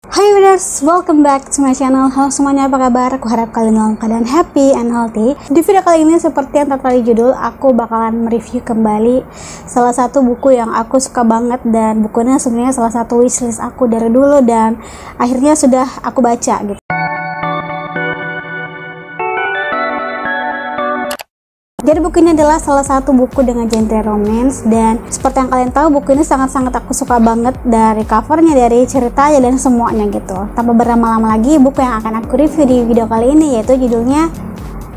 Hai viewers, welcome back to my channel. Halo semuanya, apa kabar? Aku harap kalian dalam keadaan happy and healthy. Di video kali ini seperti yang tertera di judul, aku bakalan mereview kembali salah satu buku yang aku suka banget. Dan bukunya sebenarnya salah satu wishlist aku dari dulu dan akhirnya sudah aku baca gitu. Jadi buku ini adalah salah satu buku dengan genre romance, dan seperti yang kalian tahu buku ini sangat-sangat aku suka banget dari covernya, dari ceritanya dan semuanya gitu. Tanpa berlama-lama lagi, buku yang akan aku review di video kali ini yaitu judulnya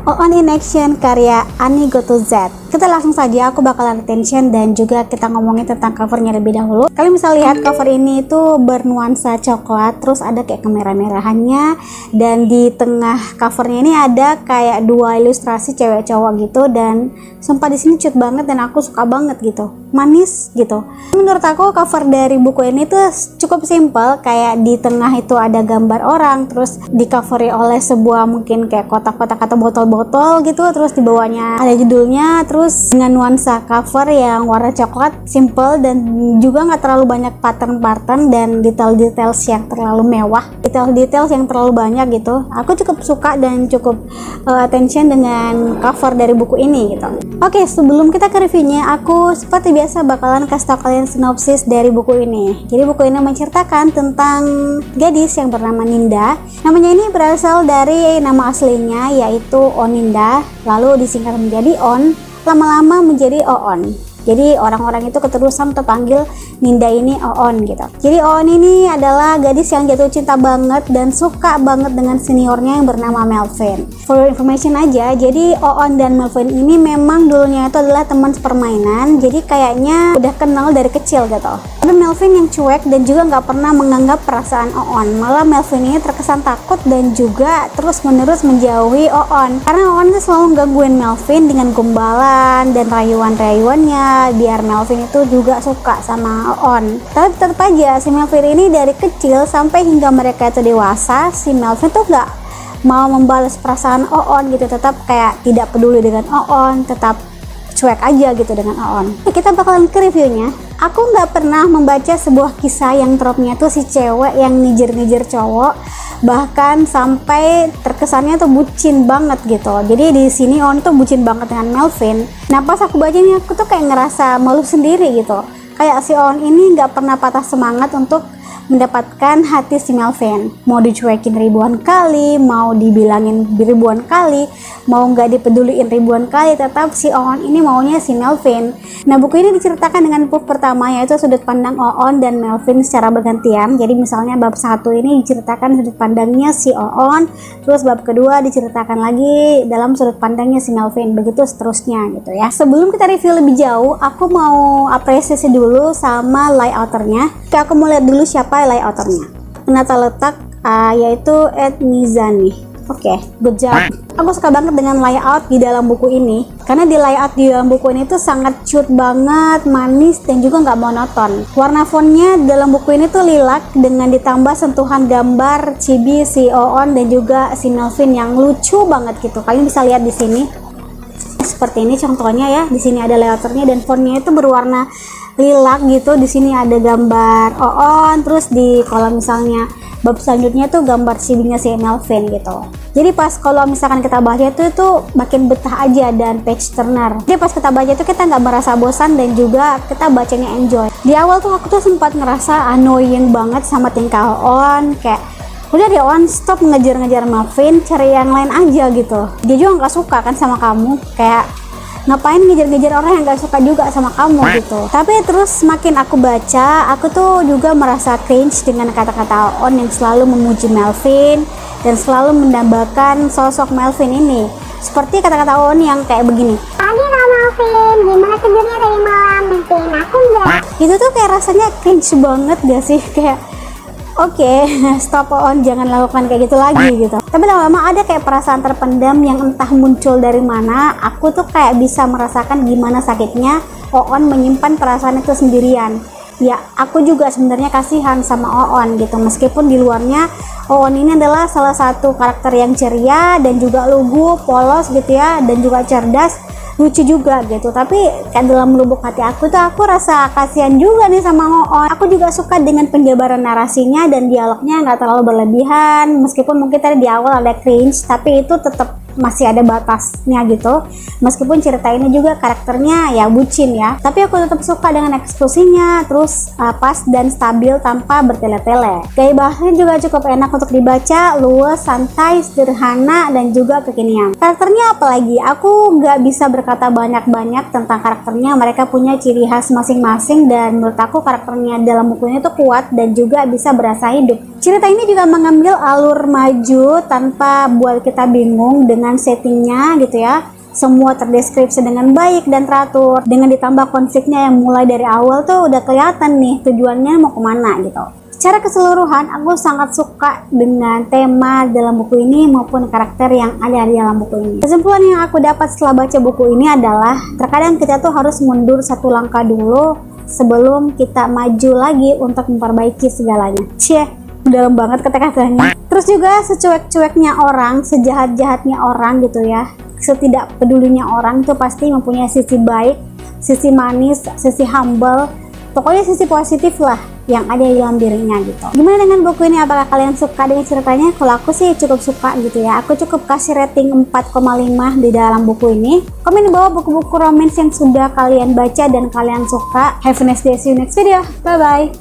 On in Action karya Annie Go to Z. Kita langsung saja, aku bakalan attention dan juga kita ngomongin tentang covernya lebih dahulu. Kalian bisa lihat cover ini itu bernuansa coklat, terus ada kayak kemerah-merahannya, dan di tengah covernya ini ada kayak dua ilustrasi cewek cowok gitu, dan sumpah di sini cute banget dan aku suka banget gitu, manis gitu. Menurut aku cover dari buku ini tuh cukup simple, kayak di tengah itu ada gambar orang, terus di coveri oleh sebuah mungkin kayak kotak-kotak atau botol-botol gitu, terus di bawahnya ada judulnya, terus dengan nuansa cover yang warna coklat, simple, dan juga nggak terlalu banyak pattern-pattern dan detail-details yang terlalu mewah, detail-details yang terlalu banyak gitu. Aku cukup suka dan cukup attention dengan cover dari buku ini gitu. Oke, sebelum kita ke reviewnya, aku seperti biasa bakalan kasih tau kalian sinopsis dari buku ini. Jadi buku ini menceritakan tentang gadis yang bernama Ninda. Namanya ini berasal dari nama aslinya yaitu Oninda, lalu disingkat menjadi On, lama-lama menjadi Oon. Jadi orang-orang itu keterusan untuk panggil Ninda ini Oon gitu. Jadi Oon ini adalah gadis yang jatuh cinta banget dan suka banget dengan seniornya yang bernama Melvin. For your information aja, jadi Oon dan Melvin ini memang dulunya itu adalah teman sepermainan. Jadi kayaknya udah kenal dari kecil gitu. Tapi Melvin yang cuek dan juga nggak pernah menganggap perasaan Oon. Malah Melvin ini terkesan takut dan juga terus-menerus menjauhi Oon. Karena Oon itu selalu gangguin Melvin dengan gombalan dan rayuan-rayuannya, biar Melvin itu juga suka sama Oon. Tapi tetap aja si Melvin ini dari kecil sampai hingga mereka itu dewasa, si Melvin tuh gak mau membalas perasaan Oon gitu, tetap kayak tidak peduli dengan Oon, tetap cuek aja gitu dengan Oon. Kita bakalan ke reviewnya. Aku nggak pernah membaca sebuah kisah yang tropnya tuh si cewek yang ngejer-ngejer cowok, bahkan sampai terkesannya tuh bucin banget gitu. Jadi di sini On tuh bucin banget dengan Melvin. Nah pas aku baca ini aku tuh kayak ngerasa malu sendiri gitu. Kayak si On ini nggak pernah patah semangat untuk mendapatkan hati si Melvin. Mau dicuekin ribuan kali, mau dibilangin ribuan kali, mau nggak dipeduliin ribuan kali, tetap si Oon ini maunya si Melvin. Nah buku ini diceritakan dengan bab pertama yaitu sudut pandang Oon dan Melvin secara bergantian. Jadi misalnya bab 1 ini diceritakan sudut pandangnya si Oon, terus bab kedua diceritakan lagi dalam sudut pandangnya si Melvin, begitu seterusnya gitu ya. Sebelum kita review lebih jauh, aku mau apresiasi dulu sama layouternya. Aku mau lihat dulu siapa layouternya. Penata letak yaitu Ed Mizani. Oke, good job. Aku suka banget dengan layout di dalam buku ini, karena di layout di dalam buku ini tuh sangat cute banget, manis, dan juga nggak monoton. Warna fontnya dalam buku ini tuh lilac dengan ditambah sentuhan gambar chibi si Oon dan juga si Melvin yang lucu banget gitu. Kalian bisa lihat di sini. Seperti ini contohnya ya. Di sini ada layouternya dan fontnya itu berwarna lilac gitu. Di sini ada gambar Oon, terus di kalau misalnya bab selanjutnya tuh gambar cibinya si Melvin gitu. Jadi pas kalau misalkan kita baca itu makin betah aja dan page turner. Jadi pas kita baca itu kita nggak merasa bosan dan juga kita bacanya enjoy. Di awal tuh aku tuh sempat ngerasa annoying banget sama tingkah Oon, kayak udah deh On, stop ngejar-ngejar Melvin, cari yang lain aja gitu. Dia juga nggak suka kan sama kamu, kayak ngapain ngejar-ngejar orang yang gak suka juga sama kamu gitu. Tapi terus makin aku baca, aku tuh juga merasa cringe dengan kata-kata On yang selalu memuji Melvin dan selalu mendambakan sosok Melvin ini. Seperti kata-kata On yang kayak begini, "Tadi sama Melvin, gimana tidurnya tadi malam? Mimpiin aku enggak?" Itu tuh kayak rasanya cringe banget gak sih? Kayak oke, stop On, jangan lakukan kayak gitu lagi gitu. Tapi lama-lama ada kayak perasaan terpendam yang entah muncul dari mana. Aku tuh kayak bisa merasakan gimana sakitnya Oon menyimpan perasaan itu sendirian. Ya, aku juga sebenarnya kasihan sama Oon gitu. Meskipun di luarnya Oon ini adalah salah satu karakter yang ceria dan juga lugu, polos gitu ya, dan juga cerdas. lucu juga gitu. Tapi kayak dalam lubuk hati aku tuh aku rasa kasihan juga nih sama Oon. Aku juga suka dengan penjabaran narasinya dan dialognya nggak terlalu berlebihan, meskipun mungkin tadi di awal ada cringe, tapi itu tetap masih ada batasnya gitu. Meskipun cerita ini juga karakternya ya bucin ya, tapi aku tetap suka dengan ekspresinya, terus pas dan stabil tanpa bertele-tele. Gaya bahasanya juga cukup enak untuk dibaca, luwes, santai, sederhana, dan juga kekinian. Karakternya apalagi, aku nggak bisa berkata banyak-banyak tentang karakternya. Mereka punya ciri khas masing-masing dan menurut aku karakternya dalam buku ini tuh kuat dan juga bisa berasa hidup. Cerita ini juga mengambil alur maju tanpa buat kita bingung dengan settingnya gitu ya. Semua terdeskripsi dengan baik dan teratur, dengan ditambah konfliknya yang mulai dari awal tuh udah kelihatan nih tujuannya mau kemana gitu. Secara keseluruhan aku sangat suka dengan tema dalam buku ini maupun karakter yang ada di dalam buku ini. Kesimpulan yang aku dapat setelah baca buku ini adalah terkadang kita tuh harus mundur satu langkah dulu sebelum kita maju lagi untuk memperbaiki segalanya. Dalam banget kata-katanya. Terus juga secuek-cueknya orang, sejahat-jahatnya orang gitu ya, setidak pedulinya orang itu pasti mempunyai sisi baik, sisi manis, sisi humble, pokoknya sisi positif lah yang ada di dalam dirinya gitu. Gimana dengan buku ini? Apakah kalian suka dengan ceritanya? Kalau aku sih cukup suka gitu ya. Aku cukup kasih rating 4,5 di dalam buku ini. Komen di bawah buku-buku romance yang sudah kalian baca dan kalian suka. Have a nice day, see you next video. Bye bye.